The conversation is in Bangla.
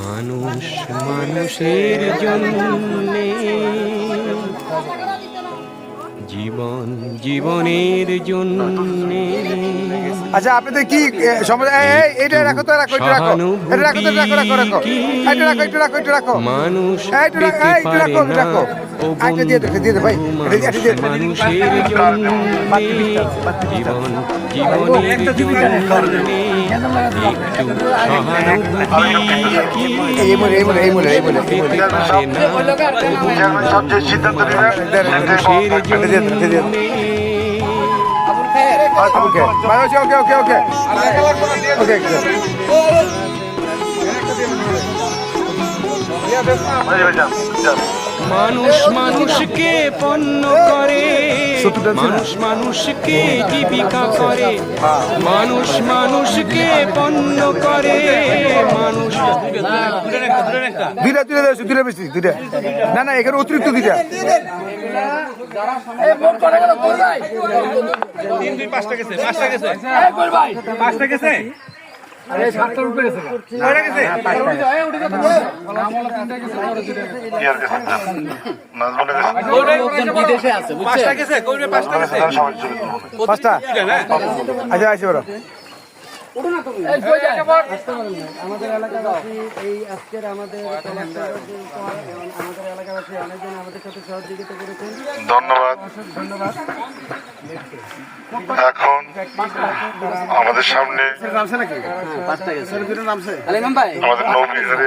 মানুষ মানুষের জন্যে, জীবন জীবনের জন্যে। আচ্ছা আপনাদের কি সমস্যা? এইটা রাখো তো, রাখো এটা রাখো, এটা রাখো তো, রাখো রাখো রাখো, এটা রাখো, এটা রাখো, এটা রাখো, মানুষ এইটা রাখো, এইটা রাখো, এটা রাখো, এটা দিয়ে দে, দিয়ে দে ভাই, এটা দিয়ে দে। মানুষের জন্যে, জীবন জীবনের জন্যে, একটু সহানুভূতি এই বলে, এই বলে, এই বলে, এই বলে, এই বলে। পেতে পারে না মানুষের জন্যে। ওকে ওকে ওকে ওকে ওকে। মানুষ মানুষকে পণ্য করে, মানুষ মানুষকে জীবিকা করে, মানুষ মানুষকে পণ্য করে, মানুষ দুইটা দুইটা দেওয়া, দুইটা বেশি, দুইটা না না, এখানে অতিরিক্ত দুইটা। পাঁচটা আচ্ছা আছে ওরা। আমাদের এলাকাবাসী এই আজকের আমাদের এলাকাবাসী অনেকজন আমাদের সাথে সহযোগিতা করেছেন, ধন্যবাদ। ধন্যবাদ। এখন আমাদের সামনে নামছে নাকি? 5টা গেছে। আমাদের নৌবিহারে